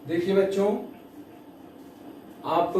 देखिए बच्चों, आप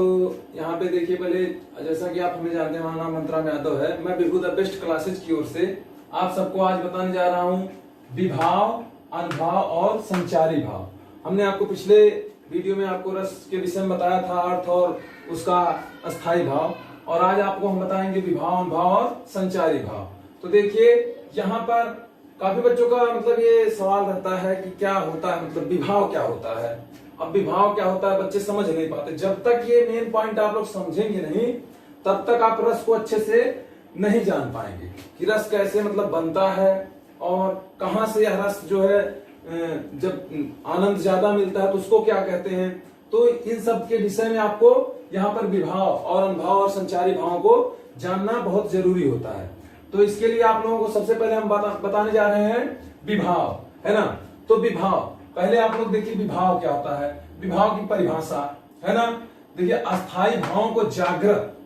यहाँ पे देखिए, पहले जैसा कि आप हमें जानते हैं, हमारा नाम मंत्रा यादव है। मैं बिल्कुल द बेस्ट क्लासेज की ओर से आप सबको आज बताने जा रहा हूँ विभाव, अनुभाव और संचारी भाव। हमने आपको पिछले वीडियो में आपको रस के विषय में बताया था, अर्थ और उसका अस्थाई भाव, और आज आपको हम बताएंगे विभाव, अनुभाव और संचारी भाव। तो देखिए यहाँ पर काफी बच्चों का मतलब ये सवाल रहता है कि क्या होता है, मतलब विभाव क्या होता है। अब विभाव क्या होता है बच्चे समझ नहीं पाते। जब तक ये मेन पॉइंट आप लोग समझेंगे नहीं, तब तक आप रस को अच्छे से नहीं जान पाएंगे कि रस कैसे मतलब बनता है और कहां से यह रस जो है जब आनंद ज्यादा मिलता है तो उसको क्या कहते हैं। तो इन सब के विषय में आपको यहाँ पर विभाव और अनुभाव और संचारी भावों को जानना बहुत जरूरी होता है। तो इसके लिए आप लोगों को सबसे पहले हम बताने जा रहे हैं विभाव, है ना। तो विभाव, पहले आप लोग देखिए विभाव क्या होता है। विभाव की परिभाषा, है ना। देखिए अस्थाई भावों को जागृत,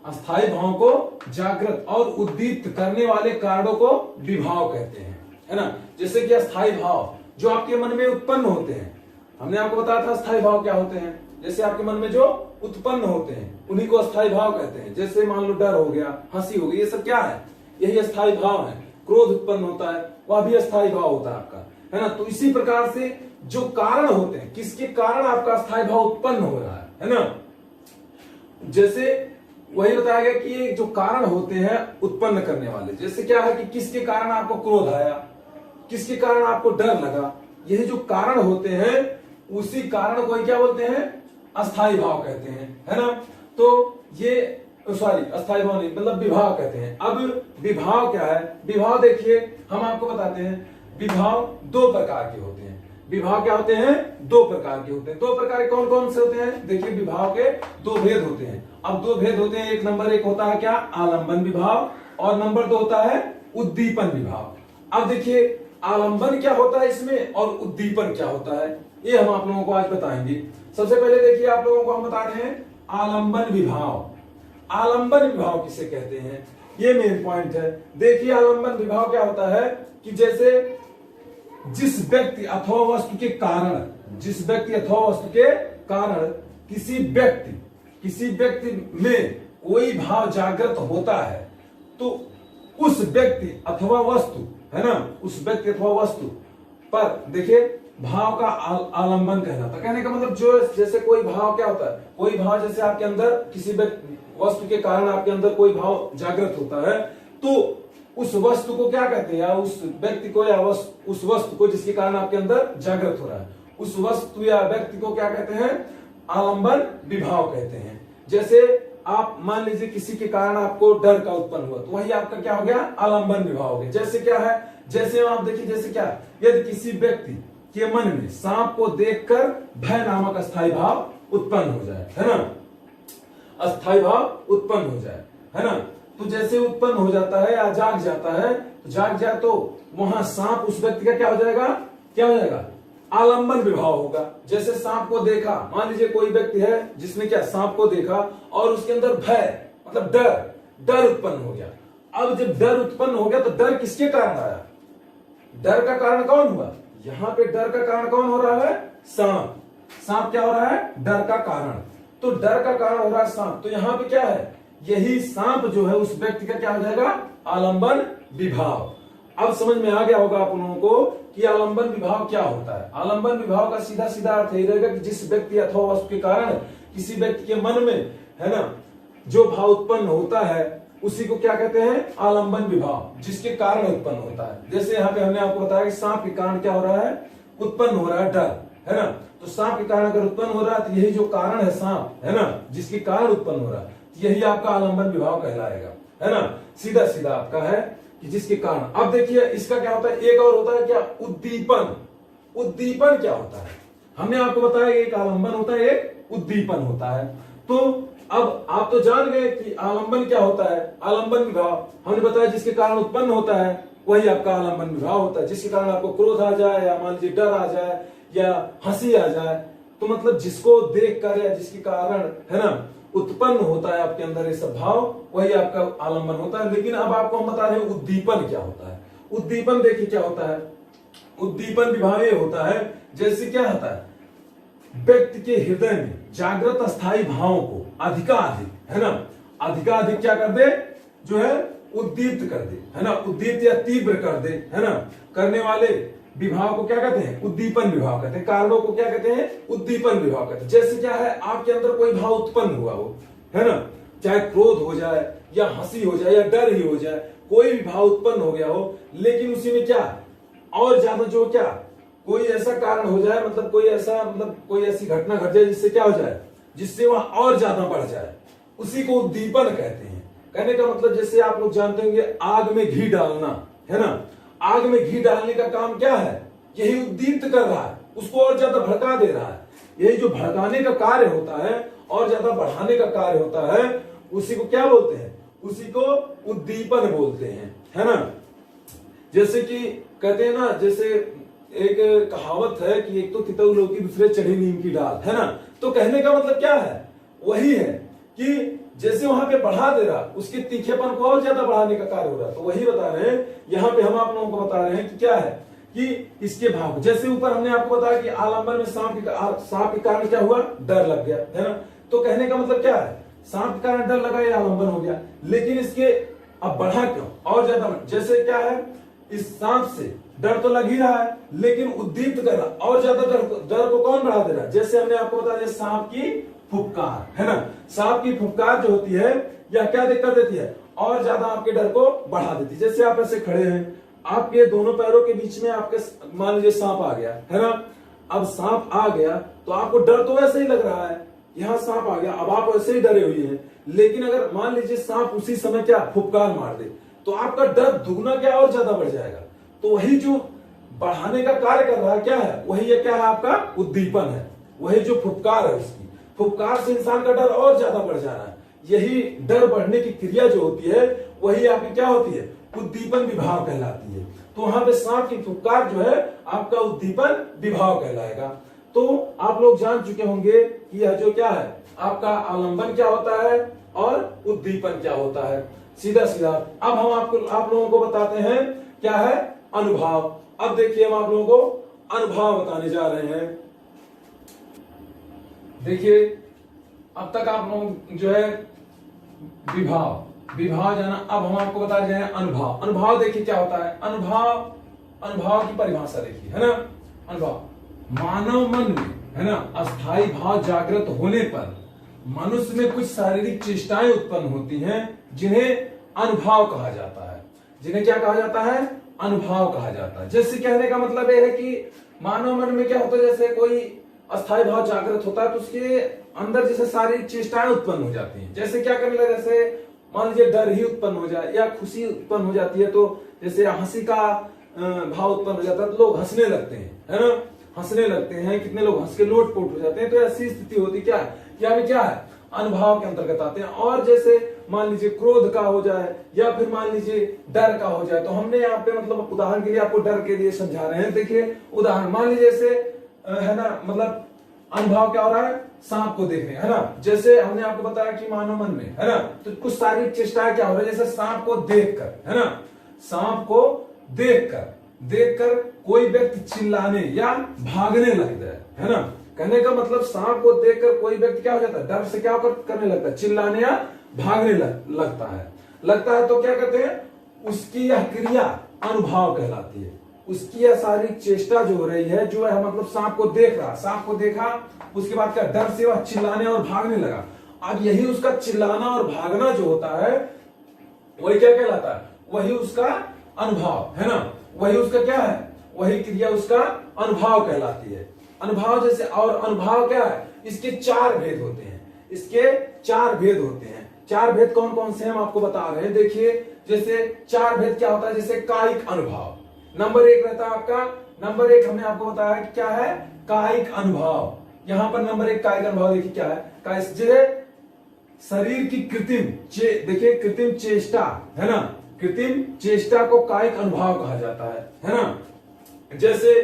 अस्थाई भावों को जागृत और उद्दीप्त करने वाले कारणों को विभाव कहते हैं, है ना। जैसे कि अस्थाई भाव जो आपके मन में उत्पन्न होते हैं, हमने आपको बताया था अस्थाई भाव क्या होते हैं। जैसे आपके मन में जो उत्पन्न होते हैं उन्हीं को अस्थाई भाव कहते हैं। जैसे मान लो डर हो गया, हंसी हो गई, ये सब क्या है, यही अस्थाई भाव है। क्रोध उत्पन्न होता है, वह भी अस्थाई भाव होता है आपका, है ना। तो इसी प्रकार से जो कारण होते हैं, किसके कारण आपका अस्थाई भाव उत्पन्न हो रहा है ना। जैसे वही बताया गया कि ये जो कारण होते हैं उत्पन्न करने वाले, जैसे क्या है कि किसके कारण आपको क्रोध आया, किसके कारण आपको डर लगा, यही जो कारण होते हैं उसी कारण को क्या बोलते हैं, अस्थाई भाव कहते हैं, है ना। तो ये सॉरी अस्थाई भाव नहीं, मतलब विभाव कहते हैं। अब विभाव क्या है, विभाव देखिए हम आपको बताते हैं। विभाव दो प्रकार के होते हैं। विभाव क्या होते हैं, दो प्रकार के होते हैं। दो प्रकार के कौन कौन से होते हैं, देखिए विभाव के दो भेद होते हैं। अब दो भेद होते हैं, एक नंबर एक होता है क्या, आलंबन विभाव, और नंबर दो होता है उद्दीपन विभाव। अब देखिए आलंबन क्या होता है इसमें और उद्दीपन क्या होता है, ये हम आप लोगों को आज बताएंगे। सबसे पहले देखिए आप लोगों को हम बता रहे हैं आलंबन विभाव। आलंबन विभाव किसे कहते हैं, ये मेन पॉइंट है। देखिए आलंबन विभाव क्या होता है कि जैसे जिस व्यक्ति अथवा वस्तु के कारण, जिस व्यक्ति अथवा वस्तु के कारण किसी व्यक्ति में कोई भाव जागृत होता है, तो उस व्यक्ति अथवा वस्तु, है ना, उस व्यक्ति अथवा वस्तु पर देखिए भाव का आलंबन कहलाता है। कहने का मतलब जो जैसे कोई भाव क्या होता है, कोई भाव जैसे आपके अंदर किसी वस्तु के कारण आपके अंदर कोई भाव जागृत होता है, तो उस वस्तु को क्या कहते हैं, या उस व्यक्ति को, या उस वस्तु को जिसके कारण आपके अंदर जागृत हो रहा है, उस वस्तु या व्यक्ति को क्या कहते हैं, आलंबन विभाव कहते हैं। जैसे आप मान लीजिए किसी के कारण आपको डर का उत्पन्न हुआ, तो वही आपका क्या हो गया, आलंबन विभाव हो गया। जैसे क्या है, जैसे आप देखिए, जैसे क्या, यदि किसी व्यक्ति के मन में सांप को देखकर भय नामक अस्थाई भाव उत्पन्न हो जाए, है ना, अस्थाई भाव उत्पन्न हो जाए, है ना। तो जैसे उत्पन्न हो जाता है या जाग जाता है, तो जाग जाए तो वहां सांप उस व्यक्ति का क्या हो जाएगा, क्या हो जाएगा, आलंबन विभाव होगा। जैसे सांप को देखा, मान लीजिए कोई व्यक्ति है जिसने क्या सांप को देखा और उसके अंदर भय मतलब डर उत्पन्न हो गया। अब जब डर उत्पन्न हो गया तो डर किसके कारण आया, डर का कारण कौन हुआ, यहाँ पे डर का कारण कौन हो रहा है, सांप। सांप क्या हो रहा है, डर का कारण। तो डर का कारण हो रहा है सांप, तो यहाँ पे क्या है, यही सांप जो है उस व्यक्ति का क्या हो जाएगा, आलंबन विभाव। अब समझ में आ गया होगा आप लोगों को कि आलंबन विभाव क्या होता है। आलंबन विभाव का सीधा सीधा अर्थ यही रहेगा कि जिस व्यक्ति अथवा वस्तु के कारण किसी व्यक्ति के मन में, है ना, जो भाव उत्पन्न होता है उसी को क्या कहते हैं, आलंबन विभाव, जिसके कारण उत्पन्न होता है। जैसे यहाँ पे हमने आपको बताया कि सांप के कारण क्या हो रहा है, उत्पन्न हो रहा है डर, है ना। तो सांप के कारण अगर उत्पन्न हो रहा है तो यही जो कारण है सांप, है ना, जिसके कारण उत्पन्न हो रहा है, यही आपका आलंबन विभाव कहलाएगा, है ना। सीधा सीधा आपका है कि जिसके कारण। अब देखिए इसका क्या होता है, एक और होता है क्या, उद्दीपन। उद्दीपन क्या होता है, हमने आपको बताया एक आलंबन होता है, एक उद्दीपन होता है। तो अब आप तो जान गए कि आलंबन क्या होता है, आलंबन विभाव हमने बताया जिसके कारण उत्पन्न होता है वही आपका आलंबन विभाव होता है। जिसके कारण आपको क्रोध आ जाए, या मान लीजिए डर आ जाए, या हंसी आ जाए, तो मतलब जिसको देख कर या जिसके कारण, है ना, उत्पन्न होता है आपके अंदर ये सब भाव, वही आपका आलंबन होता है। लेकिन अब आपको हम बता रहे हैं उद्दीपन क्या होता है। उद्दीपन देखिए क्या होता है, उद्दीपन विभाव ये होता है, जैसे क्या होता है, व्यक्ति के हृदय में जागृत अस्थायी भावों को अधिकाधिक, है ना, अधिकाधिक क्या कर दे, जो है उद्दीप्त कर दे, है ना, उद्दीप्त या तीव्र कर दे, है ना, करने वाले विभाव को क्या कहते हैं, उद्दीपन विभाव कहते हैं। कारणों को क्या कहते हैं, उद्दीपन विभाव कहते हैं। जैसे क्या है, आपके अंदर कोई भाव उत्पन्न हुआ हो, है ना, चाहे क्रोध हो जाए या हंसी हो जाए या डर ही हो जाए, कोई भी भाव उत्पन्न हो गया हो, लेकिन उसी में क्या और ज्यादा जो क्या कोई ऐसा कारण हो जाए, मतलब कोई ऐसा, मतलब कोई ऐसी घटना घट जाए जिससे क्या हो जाए, जिससे वह और ज्यादा बढ़ जाए, उसी को उद्दीपन कहते हैं। कहने का मतलब जैसे आप लोग जानते होंगे आग में घी डालना, है ना, आग में घी डालने का काम क्या है, यही उद्दीप्त कर रहा है, उसको और ज्यादा भड़का दे रहा है। यही जो भड़काने का कार्य होता है और ज्यादा बढ़ाने का कार्य होता है, उसी को क्या बोलते हैं, उसी को उद्दीपन बोलते हैं, है ना। जैसे कि कहते हैं ना, जैसे एक कहावत है कि एक तो तितौ लौकी दूसरे चढ़ी नीम की डाल, है ना। तो कहने का मतलब क्या है, वही है कि जैसे वहां पे बढ़ा दे रहा, उसके तीखेपन को और ज्यादा बढ़ाने का कार्य हो रहा है। तो वही बता रहे हैं यहाँ पे, हम आप लोगों को बता रहे हैं कि क्या है, कि इसके भाव, जैसे ऊपर हमने आपको बताया कि आलंबन में सांप के कारण क्या हुआ, डर लग गया, है ना। तो कहने का मतलब क्या है, सांप के कारण डर लगा, ये आलंबन हो गया, लेकिन इसके अब बढ़ा क्यों और ज्यादा, जैसे क्या है, इस सांप से डर तो लग ही रहा है, लेकिन उद्दीप्त कर रहा और ज्यादा डर को कौन बढ़ा दे रहा है। जैसे हमने आपको बताया सांप की फुफकार, है ना, सांप की फुफकार जो होती है, यह क्या कर देती है, और ज्यादा आपके डर को बढ़ा देती है। जैसे आप ऐसे खड़े हैं, आपके दोनों पैरों के बीच में आपके मान लीजिए सांप आ गया, है ना। अब सांप आ गया तो आपको डर तो वैसे ही लग रहा है, यहाँ सांप आ गया, अब आप वैसे ही डरे हुए हैं, लेकिन अगर मान लीजिए सांप उसी समय क्या फुफकार मार दे, तो आपका डर दुगना क्या और ज्यादा बढ़ जाएगा। तो वही जो बढ़ाने का कार्य कर रहा है क्या है, वही है क्या है, आपका उद्दीपन है। वही जो फुफकार है, उसकी फुफकार से इंसान का डर और ज्यादा बढ़ जा रहा है। यही डर बढ़ने की क्रिया जो होती है, वही आपकी क्या होती है, उद्दीपन विभाव कहलाती है। तो वहां पे सांप की फुफकार जो है आपका उद्दीपन विभाव कहलाएगा। तो आप लोग जान चुके होंगे कि यह जो क्या है, आपका आलंबन क्या होता है और उद्दीपन क्या होता है, सीधा सीधा। अब हम आप लोगों को बताते हैं क्या है, अनुभाव। अब देखिए हम आप लोगों को अनुभाव बताने जा रहे हैं। देखिए अब तक आप लोग जो है विभाव जाना, अब हम आपको बता रहे हैं अनुभाव। अनुभाव देखिए क्या होता है, अनुभाव की परिभाषा देखिए, है ना। अनुभाव मानव मन में, है ना, अस्थायी भाव जागृत होने पर मनुष्य में कुछ शारीरिक चेष्टाएं उत्पन्न होती हैं, जिन्हें अनुभाव कहा जाता है। जिन्हें क्या कहा जाता है, अनुभाव कहा जाता है। जैसे कहने का मतलब यह है कि मानव मन में क्या होता है, जैसे कोई अस्थायी भाव जागृत होता है तो उसके अंदर जैसे शारीरिक चेष्टाएं उत्पन्न हो जाती हैं। जैसे क्या करने लगे, जैसे मान लीजिए डर ही उत्पन्न हो जाए या खुशी उत्पन्न हो जाती है, तो जैसे हंसी का भाव उत्पन्न हो जाता है तो लोग हंसने लगते हैं, है ना, हंसने लगते हैं। कितने लोग हंस के लोटपोट हो जाते हैं। तो ऐसी स्थिति होती क्या है, क्या है, अनुभाव के अंतर्गत आते हैं। और जैसे मान लीजिए क्रोध का हो जाए या फिर मान लीजिए डर का हो जाए, तो हमने यहाँ पे मतलब उदाहरण के लिए आपको डर के लिए समझा रहे हैं। देखिए उदाहरण मान लीजिए जैसे है ना, मतलब अनुभव क्या हो रहा है, सांप को देख रहे हैं, है ना। जैसे हमने आपको बताया कि मानव मन में, है ना, तो कुछ शारीरिक चेष्टाएं क्या हो रही है, जैसे सांप को देखकर, है ना, सांप को देखकर कोई व्यक्ति चिल्लाने या भागने लग जाए, है ना। कहने का मतलब सांप को देखकर कोई व्यक्ति क्या हो जाता है, डर से क्या करने लगता है, चिल्लाने या भागने लगता है। तो क्या कहते हैं, उसकी यह क्रिया अनुभाव कहलाती है। उसकी यह शारीरिक चेष्टा जो हो रही है, जो है मतलब सांप को देख रहा, सांप को देखा, उसके बाद क्या डर से वह चिल्लाने और भागने लगा। अब यही उसका चिल्लाना और भागना जो होता है, वही क्या कहलाता है, वही उसका अनुभाव, है ना। वही उसका क्या है, वही क्रिया उसका अनुभाव कहलाती है। अनुभाव जैसे, और अनुभाव क्या है, इसके चार भेद होते हैं। चार भेद कौन कौन से हम आपको बता रहे हैं। देखिए जैसे चार भेद क्या होता है, जैसे कायिक अनुभाव नंबर 1 रहता है आपका। नंबर 1 हमने आपको बताया कि क्या है, कायिक अनुभव। यहां पर नंबर 1 कायिक अनुभव देखिए क्या है, शरीर की देखिए कृत्रिम चेष्टा, है ना, कृत्रिम चेष्टा को कायिक अनुभाव कहा जाता है ना। जैसे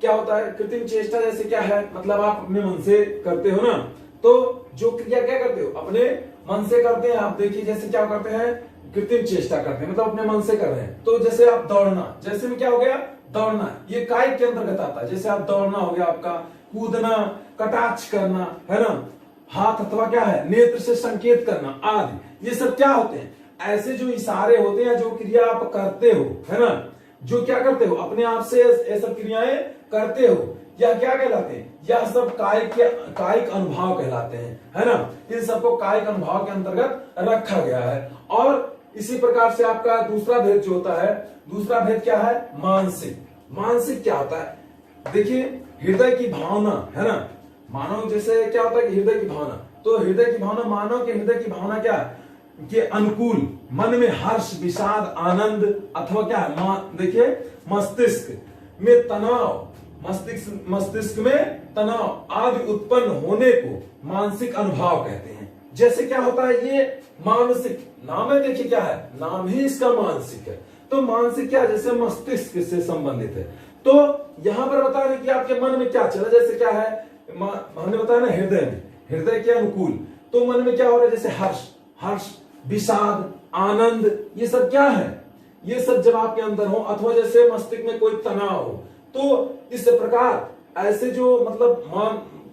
क्या होता है कृत्रिम चेष्टा, जैसे क्या है, मतलब आप अपने मन से करते हो ना, तो जो क्रिया क्या करते हो, अपने मन से करते हैं आप। देखिए जैसे क्या करते हैं, कृत्रिम चेष्टा करते हैं, मतलब अपने मन से कर रहे हैं। तो जैसे आप दौड़ना, जैसे में क्या हो गया, दौड़ना, ये कायिक के अंतर्गत आता है। जैसे आप दौड़ना हो गया आपका, कूदना, कटाक्ष करना, है ना, हाथ अथवा क्या है नेत्र से संकेत करना आदि, ये सब क्या होते हैं, ऐसे जो इशारे होते हैं, जो क्रिया आप करते हो, है ना, जो क्या करते हो अपने आप से ये सब क्रियाएं करते हो, या क्या कहलाते हैं, यह सब कायिक अनुभव कहलाते हैं, है ना। इन सबको कायिक अनुभव के अंतर्गत रखा गया है। और इसी प्रकार से आपका दूसरा भेद जो होता है, दूसरा भेद क्या है, मानसिक। मानसिक क्या होता है, देखिए हृदय की भावना, है ना, मानव जैसे क्या होता है कि हृदय की भावना, तो हृदय की भावना, मानव के हृदय की भावना क्या है के अनुकूल, मन में हर्ष, विषाद, आनंद अथवा क्या है, देखिए मस्तिष्क में तनाव, मस्तिष्क में तनाव आदि उत्पन्न होने को मानसिक अनुभव कहते हैं। जैसे क्या होता है, ये मानसिक नाम है, देखिए क्या है, नाम ही इसका मानसिक है। तो मानसिक क्या है, जैसे मस्तिष्क से संबंधित है। तो यहां पर बता रहे कि आपके मन में क्या चला, जैसे क्या है, हमने बताया ना हृदय में, हृदय के अनुकूल, तो मन में क्या हो रहा है, जैसे हर्ष, विषाद, आनंद, ये सब क्या है, ये सब जब आपके अंदर हो, अथवा जैसे मस्तिष्क में कोई तनाव हो, तो इस प्रकार ऐसे जो मतलब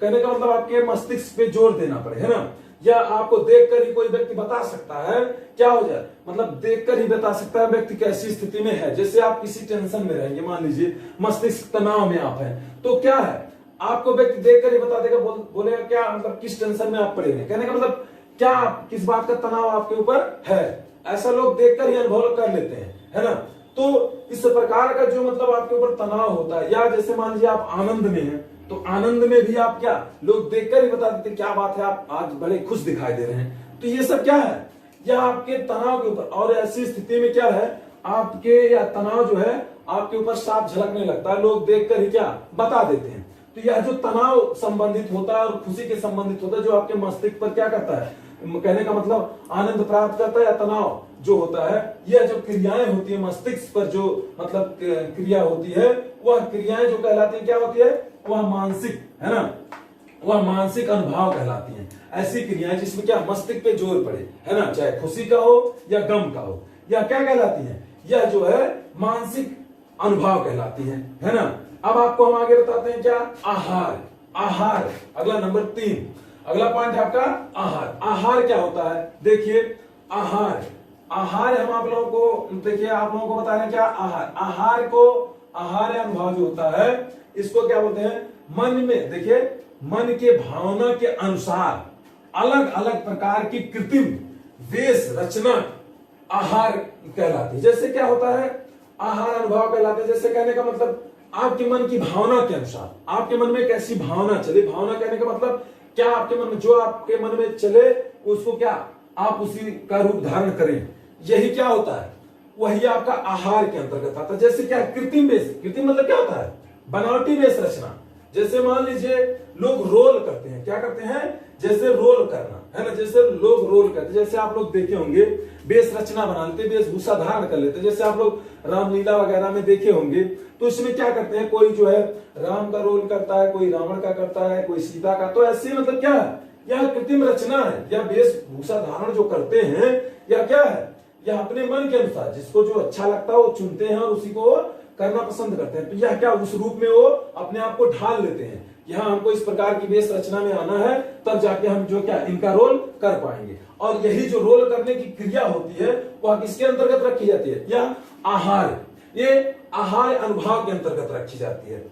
कहने का मतलब आपके मस्तिष्क पे जोर देना पड़े, है ना, या आपको देखकर ही कोई व्यक्ति बता सकता है क्या हो जाए, मतलब देखकर ही बता सकता है व्यक्ति कैसी स्थिति में है। जैसे आप किसी टेंशन में रहेंगे, मान लीजिए मस्तिष्क तनाव में आप हैं, तो क्या है, आपको व्यक्ति देखकर ही बता देगा, बोलेगा क्या मतलब किस टेंशन में आप पड़े हैं, कहने का मतलब क्या किस बात का तनाव आपके ऊपर है, ऐसा लोग देखकर ही अनुभव कर लेते हैं, है ना। तो इस प्रकार का जो मतलब आपके ऊपर तनाव होता है, या जैसे मान लीजिए आप आनंद में हैं, तो आनंद में भी आप क्या, लोग देखकर ही बता देते क्या बात है, आप आज बड़े खुश दिखाई दे रहे हैं। तो ये सब क्या है, यह आपके तनाव के ऊपर, और ऐसी स्थिति में क्या है, आपके या तनाव जो है आपके ऊपर साफ झलकने लगता है, लोग देखकर ही क्या बता देते हैं। तो यह जो तनाव संबंधित होता है और खुशी के संबंधित होता है, जो आपके मस्तिष्क पर क्या करता है, कहने का मतलब आनंद प्राप्त करता है, या तनाव जो होता है, यह जो क्रियाएं होती है मस्तिष्क पर जो मतलब क्रिया होती है, वह क्रियाएं जो कहलाती है क्या होती है, वह मानसिक, है ना, वह मानसिक अनुभव कहलाती हैं। ऐसी क्रियाएं जिसमें क्या मस्तिष्क पे जोर पड़े, है ना, चाहे खुशी का हो या गम का हो, या क्या कहलाती है, यह जो है मानसिक अनुभव कहलाती है ना। अब आपको हम आगे बताते हैं क्या, आहार। आहार अगला नंबर 3, अगला पॉइंट है आपका आहार। आहार क्या होता है, देखिए आहार, आहार हम आप लोगों को, देखिए आप लोगों को बता रहे हैं क्या, आहार, आहार को, आहार अनुभव जो होता है इसको क्या बोलते हैं, मन में, देखिए मन के भावना के अनुसार अलग अलग प्रकार की कृत्रिम वेश रचना आहार कहलाती है। जैसे क्या होता है, आहार अनुभव कहलाते हैं, जैसे कहने का मतलब आपके मन की भावना के अनुसार, आपके मन में कैसी भावना चले, भावना कहने का मतलब क्या आपके मन में, जो आपके मन में चले उसको क्या आप उसी का रूप धारण करें, यही क्या होता है, वही आपका आहार के अंतर्गत आता है। जैसे क्या कृत्रिम वेश, कृत्रिम मतलब क्या होता है, बनावटी वेश रचना। जैसे मान लीजिए लोग रोल करते हैं, क्या करते हैं, जैसे रोल करना, है ना, जैसे लोग रोल करते हैं, जैसे आप लोग देखे होंगे वेश रचना बना लेते, वेशभूषा धारण कर लेते, जैसे आप लोग रामलीला वगैरह में देखे होंगे, तो इसमें क्या करते हैं, कोई जो है राम का रोल करता है, कोई रावण का करता है, कोई सीता का, तो ऐसे मतलब क्या है, यह कृत्रिम रचना है, या वेशभूषा धारण जो करते हैं, या क्या है, यह अपने मन के अनुसार जिसको जो अच्छा लगता है वो चुनते हैं और उसी को करना पसंद करते हैं। तो यह क्या उस रूप में वो अपने आप को ढाल लेते हैं, यहाँ हमको इस प्रकार की वेश रचना में आना है, तब जाके हम जो क्या इनका रोल कर पाएंगे। और यही जो रोल करने की क्रिया होती है वह किसके अंतर्गत रखी जाती है, यह आहार, ये आहार अनुभव के अंतर्गत रखी जाती है।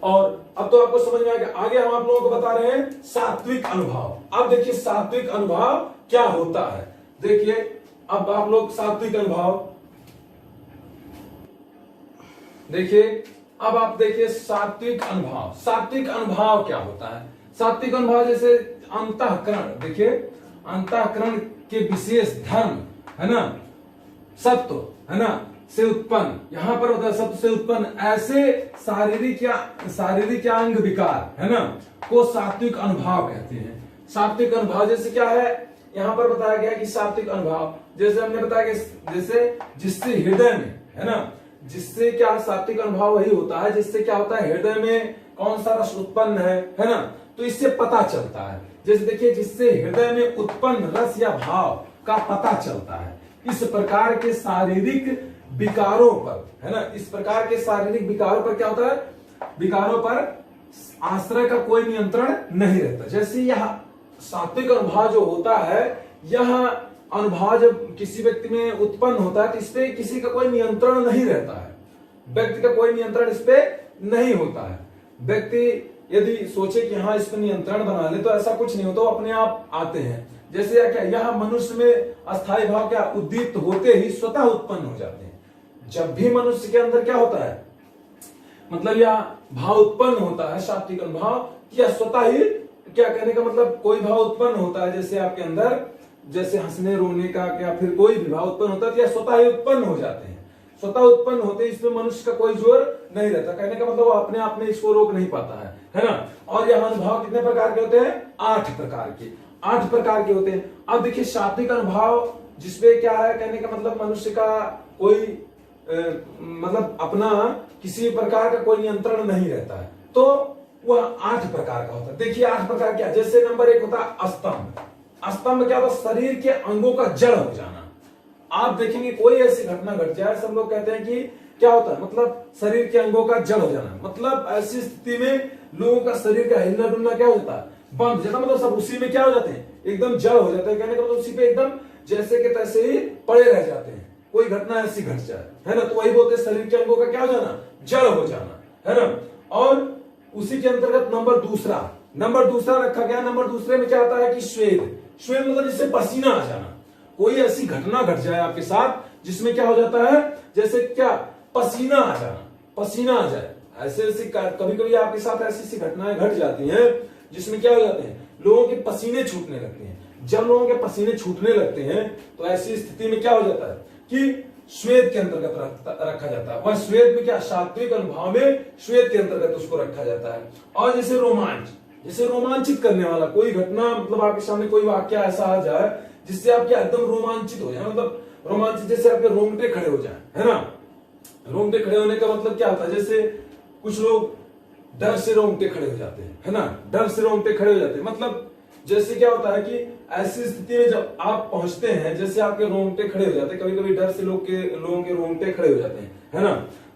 और अब तो आपको समझ में आ गया। आगे हम आप लोगों को बता रहे हैं सात्विक अनुभव। अब देखिए सात्विक अनुभव क्या होता है, देखिए अब आप लोग सात्विक अनुभव देखिए, अब आप देखिए सात्विक अनुभव। सात्विक अनुभव क्या होता है, सात्विक अनुभव जैसे अंतःकरण, देखिए अंतःकरण के विशेष धर्म, है ना, सत्व, है ना, से उत्पन्न, यहां पर होता है सत्व से उत्पन्न ऐसे शारीरिक या अंग विकार, है ना, को सात्विक अनुभव कहते हैं। सात्विक अनुभव जैसे क्या है, यहां पर बताया गया कि सात्विक अनुभव जैसे हमने बताया कि जैसे जिससे हृदय में, है ना, जिससे क्या सात्विक अनुभव वही होता है जिससे क्या होता है, हृदय में कौन सा रस उत्पन्न है ना, तो इससे पता चलता है। जैसे देखिए जिससे हृदय में उत्पन्न रस या भाव का पता चलता है। इस प्रकार के शारीरिक विकारों पर, है ना, इस प्रकार के शारीरिक विकारों पर क्या होता है, विकारों पर आश्रय का कोई नियंत्रण नहीं रहता। जैसे यह सात्विक अनुभाव जो होता है, यह अनुभाव जब किसी व्यक्ति में उत्पन्न होता है तो इस पे किसी का कोई नियंत्रण नहीं रहता है, व्यक्ति का कोई नियंत्रण इस पे नहीं होता है। व्यक्ति यदि सोचे कि हाँ इस पर नियंत्रण बना ले तो ऐसा कुछ नहीं होता, वो अपने आप आते हैं। जैसे क्या यह मनुष्य में अस्थायी भाव क्या उद्दीप्त होते ही स्वतः उत्पन्न हो जाते हैं। जब भी मनुष्य के अंदर क्या होता है, मतलब यह भाव उत्पन्न होता है सात्विक अनुभाव, या स्वतः ही क्या कहने का मतलब कोई भाव उत्पन्न होता है, जैसे आपके अंदर जैसे हंसने रोने का क्या फिर कोई भी भाव उत्पन्न होता है, या स्वतः ही उत्पन्न हो जाते हैं। स्वतः उत्पन्न होते हैं, इसमें मनुष्य का कोई जोर नहीं रहता। कहने का मतलब वो अपने आप में इसको रोक नहीं पाता है ना। और यह अनुभव कितने प्रकार के होते हैं? 8 प्रकार के, 8 प्रकार के होते हैं। अब देखिए सात्विक अनुभव जिसपे क्या है, कहने का मतलब मनुष्य का कोई मतलब अपना किसी प्रकार का कोई नियंत्रण नहीं रहता है, तो वह 8 प्रकार का होता है। देखिए 8 प्रकार क्या, जैसे नंबर 1 होता है अस्तंभ। अस्तंभ क्या होता है? शरीर के अंगों का जड़ हो जाना। आप देखेंगे कोई ऐसी घटना घट जाए, सब लोग कहते हैं कि क्या होता है, मतलब शरीर के अंगों का जड़ हो जाना। मतलब ऐसी स्थिति में लोगों का शरीर का हिलना डुलना क्या हो जाता है, बंद हो जाता, मतलब सब उसी में क्या हो जाते हैं, एकदम जड़ हो जाते हैं। कहने का मतलब उसी पे एकदम जैसे के तैसे ही पड़े रह जाते हैं, कोई घटना ऐसी घट जाए, है ना, तो वही बोलते हैं शरीर के अंगों का क्या हो जाना, जड़ हो जाना, है ना। और उसी के अंतर्गत नंबर दूसरा रखा गया। नंबर दूसरे में क्या आता है कि श्वेत मतलब जिससे पसीना आ जाना। कोई ऐसी घटना घट जाए आपके साथ जिसमें क्या हो जाता है, जैसे क्या पसीना आ जाए। ऐसे कभी कभी आपके साथ ऐसी घटनाएं घट जाती हैं जिसमें क्या हो जाते हैं, लोगों के पसीने छूटने लगते हैं। जब लोगों के पसीने छूटने लगते हैं तो ऐसी स्थिति में क्या हो जाता है कि श्वेत के अंतर्गत रखा जाता है। वह श्वेत में क्या, सात्विक अनुभाव में श्वेत के अंतर्गत उसको रखा जाता है। और जैसे रोमांचित करने वाला कोई घटना, मतलब आपके सामने कोई वाक्य ऐसा आ जाए जिससे आप क्या एकदम रोमांचित हो जाए, मतलब रोमांचित जैसे आपके रोंगटे खड़े हो जाए, है ना। रोंगटे खड़े होने का मतलब क्या होता है, जैसे कुछ लोग डर से रोंगटे खड़े हो जाते हैं, है ना, डर से रोंगटे खड़े हो जाते हैं। मतलब जैसे क्या होता है कि ऐसी स्थिति में जब आप पहुंचते हैं, जैसे आपके रोंगटे खड़े हो जाते हैं, कभी कभी डर से लोगों के रोंगटे खड़े हो जाते हैं, है ना।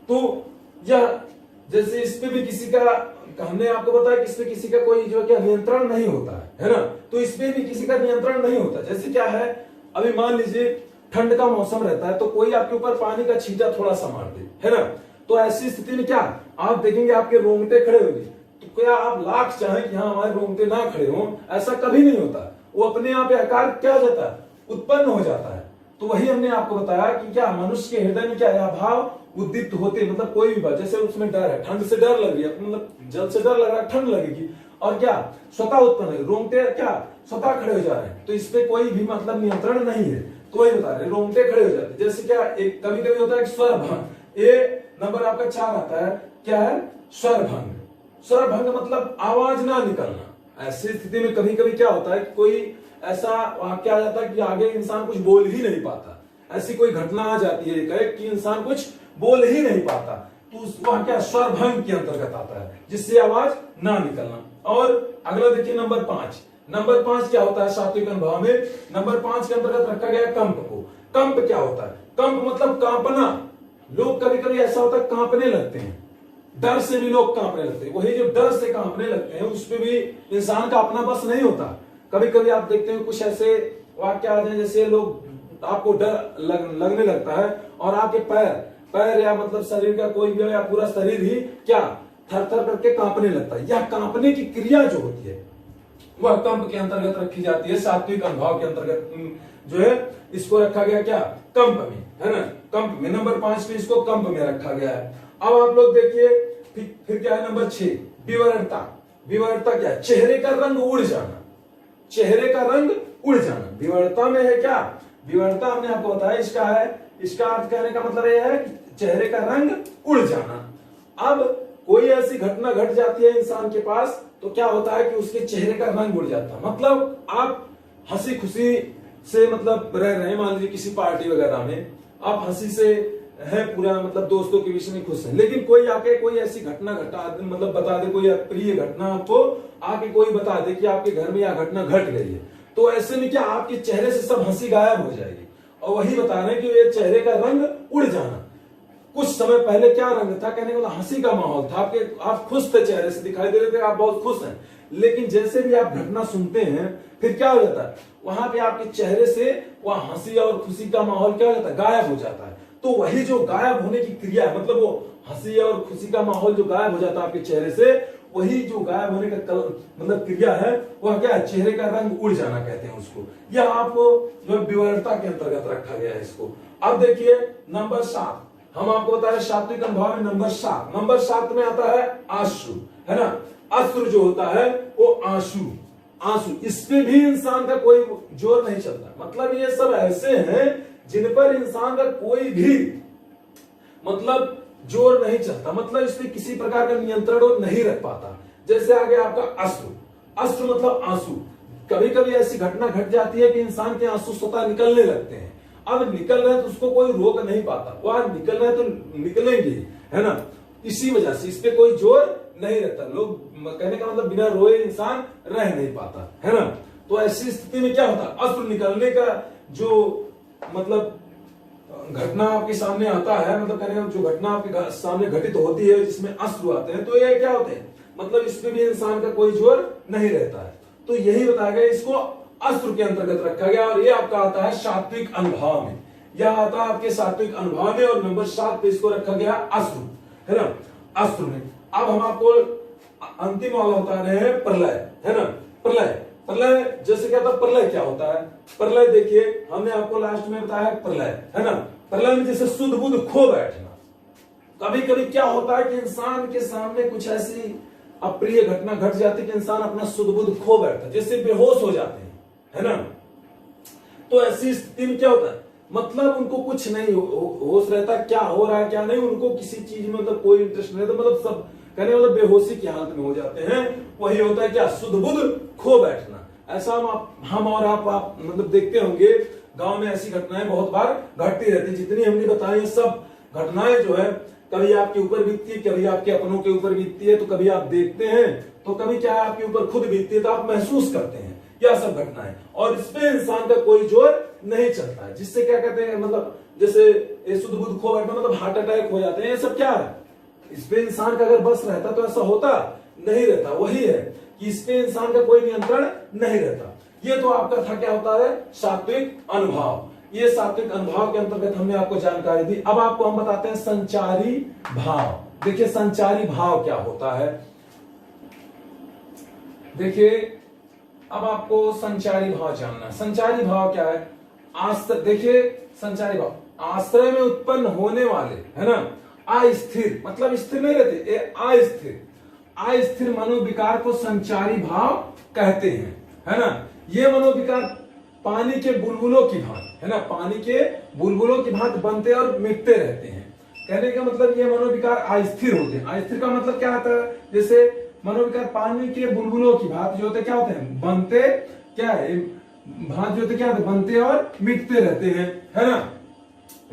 तो यह जैसे इस पे भी किसी का, हमने आपको बताया कि इसमें किसी का कोई जो क्या नियंत्रण नहीं होता है ना, तो इसमें भी किसी का नियंत्रण नहीं होता। जैसे क्या है, अभी मान लीजिए ठंड का मौसम रहता है तो कोई आपके ऊपर पानी का छींटा थोड़ा सा मार दे, है ना, तो ऐसी स्थिति में क्या आप देखेंगे आपके रोंगटे खड़े होंगे। तो क्या आप लाख चाहें कि हाँ हमारे रोंगटे ना खड़े हों, ऐसा कभी नहीं होता। वो अपने आप आकार क्या हो जाता है, उत्पन्न हो जाता है। तो वही हमने आपको बताया कि क्या मनुष्य के हृदय में क्या है, भाव उद्दीप्त होते, मतलब कोई भी बात, जैसे उसमें डर है, ठंड से डर लग रही है, मतलब जल से डर लग रहा है, ठंड लगेगी, और क्या स्वतः उत्पन्न है, रोंगटे क्या स्वतः खड़े हो जा रहे हैं, तो इसपे कोई भी मतलब नियंत्रण नहीं है। तो वही बता रहे रोंगटे खड़े हो जाते हैं। जैसे क्या एक कभी कभी होता है स्वर भंग, ये नंबर आपका 4 आता है, क्या है, स्वर भंग मतलब आवाज ना निकलना। ऐसी स्थिति में कभी कभी क्या होता है कि कोई ऐसा वाक्य आ जाता है कि आगे इंसान कुछ बोल ही नहीं पाता, ऐसी कोई घटना आ जाती है कि इंसान कुछ बोल ही नहीं पाता, तो वह क्या स्वर भंग के अंतर्गत आता है, जिससे आवाज ना निकलना। और अगला देखिए नंबर 5 क्या होता है सात्विक अनुभाव में, नंबर 5 के अंतर्गत रखा गया कंप को। कंप क्या होता है, कंप मतलब कांपना। लोग कभी कभी ऐसा होता है कांपने लगते हैं, डर से भी लोग कांपने लगते हैं। वही जो डर से कांपने लगते हैं उसपे भी इंसान का अपना बस नहीं होता। कभी कभी आप देखते हैं कुछ ऐसे वाक्य आ जाए, जैसे लोग आपको डर लगने लगता है और आपके पैर या मतलब शरीर का कोई भी या पूरा शरीर ही क्या थर थर करके कांपने लगता है। यह कांपने की क्रिया जो होती है वह कंप के अंतर्गत रखी जाती है। सात्विक अनुभाव के अंतर्गत जो है इसको रखा गया क्या, कंप में, है ना, कंप में। नंबर 5 पे इसको कंप में रखा गया है। अब आप लोग देखिए फिर क्या है नंबर 6 विवरता क्या है, चेहरे का रंग उड़ जाना। विवरता में है क्या, विवरता हमने आपको बताया इसका अर्थ कहने का मतलब यह है कि चेहरे का रंग उड़ जाना। अब कोई ऐसी घटना घट जाती है इंसान के पास तो क्या होता है कि उसके चेहरे का रंग उड़ जाता है। मतलब आप हंसी खुशी से मतलब रह रहे हैं, मान लीजिए किसी पार्टी वगैरह में आप हंसी से है पूरा, मतलब दोस्तों के विषय में खुश हैं, लेकिन कोई आके कोई ऐसी घटना मतलब बता दे, कोई प्रिय घटना आपको आके कोई बता दे कि आपके घर में यह घटना घट गई है, तो ऐसे में क्या आपके चेहरे से सब हंसी गायब हो जाएगी। और वही बता रहे हैं कि ये चेहरे का रंग उड़ जाना। कुछ समय पहले क्या रंग था, कहने का मतलब हंसी का माहौल था, आप खुश थे, चेहरे से दिखाई दे रहे थे, आप बहुत खुश हैं। लेकिन जैसे भी आप घटना सुनते हैं फिर क्या हो जाता है, वहां पे आपके चेहरे से वह हंसी और खुशी का माहौल क्या हो जाता है, गायब हो जाता है। तो वही जो गायब होने की क्रिया है, मतलब वो हंसी और खुशी का माहौल जो गायब हो जाता है आपके चेहरे से, वही जो गायब होने का मतलब क्रिया है, वह क्या है, चेहरे का रंग उड़ जाना कहते हैं उसको। यह आपको जो विवरणता के अंतर्गत रखा गया है इसको। अब देखिए नंबर 7, हम आपको बता रहे सात्विक अनुभव में नंबर 7 में आता है आंसू, है ना। अश्रु जो होता है वो आंसू, इस पे भी इंसान का कोई जोर नहीं चलता। मतलब ये सब ऐसे हैं जिन पर इंसान का कोई भी मतलब जोर नहीं चलता, मतलब इस पे किसी प्रकार का नियंत्रण वो नहीं रख पाता। जैसे आ गया आपका अश्रु मतलब आंसू। कभी कभी ऐसी घटना घट जाती है कि इंसान के आंसू स्वतः निकलने लगते हैं। अब निकल रहे हैं तो उसको कोई रोक नहीं पाता, वह निकल रहे हैं तो निकलेंगे, है ना। इसी वजह से इस पे कोई जोर नहीं रहता। लोग कहने का मतलब बिना रोए इंसान रह नहीं पाता, है ना। तो ऐसी स्थिति में क्या होता है, अश्रु निकलने का जो मतलब घटना आपके सामने आता है, मतलब कहने का जो घटना आपके सामने घटित होती है जिसमें अश्रु आते हैं, तो ये क्या होते हैं, मतलब इसमें भी इंसान का कोई जोर नहीं रहता है। तो यही बताया गया, इसको अश्रु के अंतर्गत रखा गया। और ये आपका आता है सात्विक अनुभव में, यह आता है आपके सात्विक अनुभव में। और नंबर 7 पे इसको रखा गया अश्रु, है ना, अश्रु में। अब हम आपको अंतिम वाला बता रहे हैं प्रलय, है ना। प्रलय जैसे क्या था, प्रलय क्या होता है, प्रलय देखिए हमने आपको लास्ट में बताया प्रलय, है ना। प्रलय में जैसे शुद्ध बुद्ध खो बैठना। कभी कभी क्या होता है कि इंसान के सामने कुछ ऐसी अप्रिय घटना घट जाती है कि इंसान अपना शुद्ध बुद्ध खो बैठता है, जैसे बेहोश हो जाते हैं, है ना। तो ऐसी स्थिति में क्या होता है, मतलब उनको कुछ नहीं होश रहता, क्या हो रहा है क्या नहीं, उनको किसी चीज में मतलब कोई इंटरेस्ट नहीं रहता, मतलब सब कहने मतलब बेहोशी की हालत में हो जाते हैं। वही होता है क्या, शुद्ध बुद्ध खो बैठना। ऐसा हम और आप मतलब देखते होंगे, गांव में ऐसी घटनाएं बहुत बार घटती रहती। जितनी हमने बताई सब घटनाएं जो है, कभी आपके ऊपर बीतती है, कभी आपके अपनों के ऊपर बीतती है, तो कभी आप देखते हैं, तो कभी क्या है आपके ऊपर खुद बीतती है, तो आप महसूस करते हैं यह सब घटनाएं। और इसमें इंसान का कोई जोर नहीं चलता है, जिससे क्या कहते हैं, मतलब जैसे शुद्ध बुद्ध खो बैठना मतलब हार्ट अटैक हो जाते हैं, ये सब क्या है, इस पे इंसान का अगर बस रहता तो ऐसा होता नहीं रहता। वही है कि इस पे इंसान का कोई नियंत्रण नहीं रहता। ये तो आपका था क्या होता है, सात्विक अनुभव। ये सात्विक अनुभव के अंतर्गत हमने आपको जानकारी दी। अब आपको हम बताते हैं संचारी भाव। देखिए संचारी भाव क्या होता है, देखिए अब आपको संचारी भाव जानना है। संचारी भाव क्या है, देखिए संचारी भाव आश्रय में उत्पन्न होने वाले, है ना, अस्थिर मतलब स्थिर नहीं रहते, अस्थिर मनोविकार को संचारी भाव कहते हैं, है ना। ये मनोविकार पानी के बुलबुलों की भांति, है ना, पानी के बुलबुलों की भांति बनते और मिटते रहते हैं। कहने का मतलब ये मनोविकार अस्थिर होते हैं। अस्थिर का मतलब क्या आता है, जैसे मनोविकार पानी के बुलबुलों की भांति जो होते क्या होते हैं, बनते क्या है, भांति जो होते क्या होते, बनते और मिटते रहते हैं, है ना।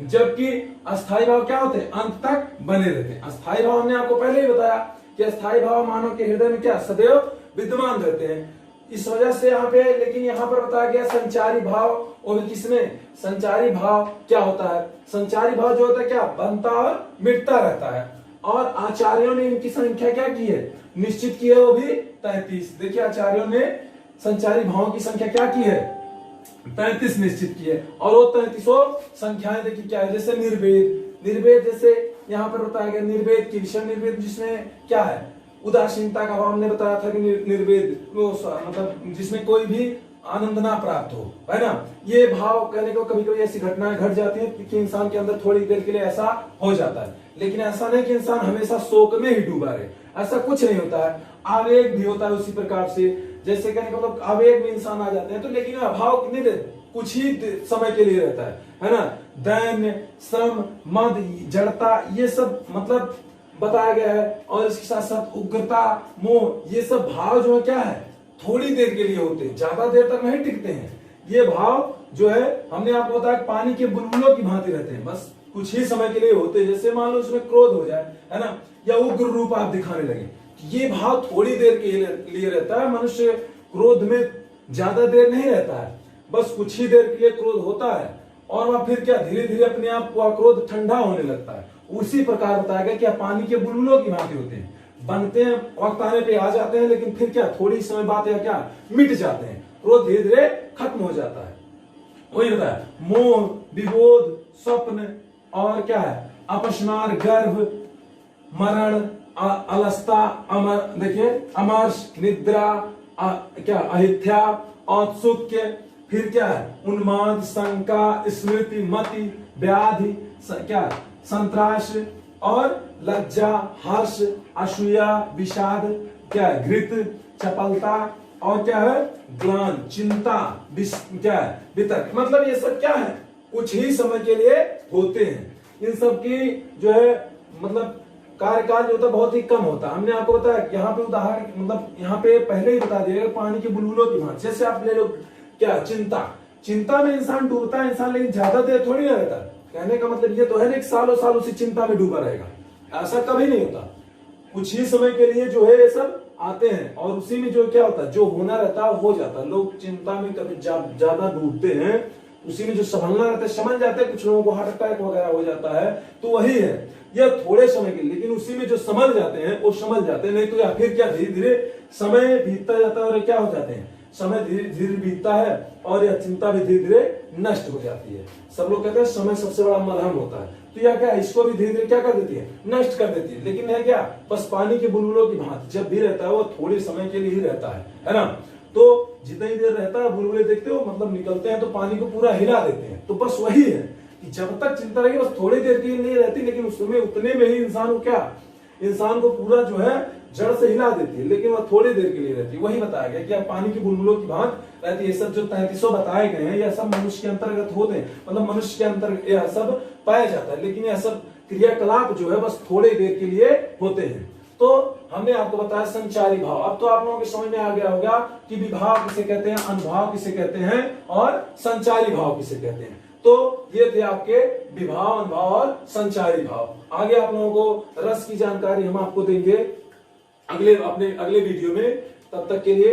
जबकि अस्थाई भाव क्या होते हैं, अंत तक बने रहते हैं। अस्थाई भाव हमने आपको पहले ही बताया कि अस्थाई भाव मानव के हृदय में क्या सदैव विद्यमान रहते हैं। इस वजह से यहाँ पे, लेकिन यहाँ पर बताया गया संचारी भाव, और किसमें, संचारी भाव क्या होता है, संचारी भाव जो होता है क्या, बनता और मिटता रहता है। और आचार्यों ने इनकी संख्या क्या की है, निश्चित की है, वो भी 33। देखिए आचार्यों ने संचारी भाव की संख्या क्या की है, 33 निश्चित की है। और वो 33 संख्याएं देखिए क्या है, जैसे निर्वेद जैसे यहाँ पर बताया गया निर्वेद की विषय, निर्वेद जिसमें क्या है, उदासीनता का भाव हमने बताया था कि निर्वेद वो मतलब जिसमें कोई भी आनंद ना प्राप्त हो, है ना। ये भाव कहने को कभी कभी ऐसी घटनाएं घट जाती हैं कि इंसान के अंदर थोड़ी देर के लिए ऐसा हो जाता है, लेकिन ऐसा नहीं कि इंसान हमेशा शोक में ही डूबा रहे, ऐसा कुछ नहीं होता है। आवेग भी होता है उसी प्रकार से, जैसे कहने का मतलब आवेग में इंसान आ जाते हैं, तो लेकिन भाव कितनी देर, कुछ ही समय के लिए रहता है ना। दैन्य, श्रम, मद, जड़ता, ये सब मतलब बताया गया है। और इसके साथ साथ उग्रता, मोह, ये सब भाव जो है क्या है, थोड़ी देर के लिए होते हैं, ज्यादा देर तक नहीं टिकते हैं। ये भाव जो है हमने आपको बताया पानी के बुलबुलों की भांति रहते हैं, बस कुछ ही समय के लिए होते हैं। जैसे मान लो उसमें क्रोध हो जाए, है ना, या उग्र रूप आप दिखाने लगे, ये भाव थोड़ी देर के लिए रहता है। मनुष्य क्रोध में ज्यादा देर नहीं रहता है, बस कुछ ही देर के लिए क्रोध होता है, और वह फिर क्या धीरे धीरे अपने आप को क्रोध ठंडा होने लगता है। उसी प्रकार बताया गया कि पानी के बुलबुलों की भांति होते हैं, बनते हैं, वक्त आने पे आ जाते हैं, लेकिन फिर क्या थोड़ी समय बाद या क्या मिट जाते हैं, क्रोध धीरे धीरे खत्म हो जाता है। वही बताया मोह, विबोध, स्वप्न और क्या है अपस्मार, गर्भ, मरण, अलसता, अमर, देखिए अमर्ष, निद्रा, क्या अहित्या, औत्सुक्य, फिर क्या है उन्माद, शंका, स्मृति, मति, व्याधि, क्या संत्राश और लज्जा, हर्ष, असूया, विषाद, क्या है घृत, चपलता और क्या है ग्लान, चिंता, क्या है वितर्क। मतलब ये सब क्या है कुछ ही समय के लिए होते हैं। इन सब की जो है मतलब कार्यकाल जो होता है बहुत ही कम होता है। हमने आपको बताया यहाँ पे उदाहरण मतलब यहाँ पे पहले ही बता दिया पानी के बुलबुलों की भांति। जैसे आप ले लो क्या चिंता में इंसान डूबता है इंसान, लेकिन ज्यादा देर थोड़ी ना रहता। कहने का मतलब ये तो है ना सालों साल उसी चिंता में डूबा रहेगा, ऐसा कभी नहीं होता। कुछ ही समय के लिए जो है ये सब आते हैं और उसी में जो क्या होता है जो होना रहता है हो जाता है। लोग चिंता में कभी ज्यादा डूबते हैं, उसी में जो संभलना रहता है समझ जाते हैं। कुछ लोगों को हार्ट अटैक वगैरह हो जाता है, तो वही है यह थोड़े समय के लिए, लेकिन उसी में जो समझ जाते हैं वो समझ जाते हैं। नहीं तो या फिर क्या धीरे धीरे समय बीतता जाता है और क्या हो जाते हैं समय धीरे धीरे बीतता है और यह चिंता भी धीरे धीरे नष्ट हो जाती है। सब लोग कहते हैं समय सबसे बड़ा मलहम होता है, तो यह क्या इसको भी धीरे धीरे क्या कर देती है नष्ट कर देती है। लेकिन यह क्या बस पानी के बुलबुलों की भांति जब भी रहता है वो थोड़े समय के लिए ही रहता है ना। तो जितनी देर रहता है बुलबुले देखते हो मतलब निकलते हैं तो पानी को पूरा हिला देते हैं। तो बस वही है कि जब तक चिंता रहेगी बस थोड़ी देर के लिए रहती, लेकिन उसमें उतने में ही इंसान को पूरा जो है जड़ से हिला देती है, लेकिन वह थोड़ी देर के लिए रहती है। वही बताया गया कि अब पानी की बुलबुलों की भांति रहती है। ये सब जो 3300 बताए गए हैं यह सब मनुष्य के अंतर्गत होते हैं, मतलब मनुष्य के अंतर्गत यह सब पाया जाता है, लेकिन यह सब क्रियाकलाप जो है बस थोड़ी देर के लिए होते हैं। तो हमने आपको बताया संचारी भाव। अब तो आप लोगों के समझ में आ गया होगा कि विभाव किसे कहते हैं, अनुभाव किसे कहते हैं और संचारी भाव किसे कहते हैं। तो ये थे आपके विभाव, अनुभाव और संचारी भाव। आगे आप लोगों को रस की जानकारी हम आपको देंगे अगले वीडियो में। तब तक के लिए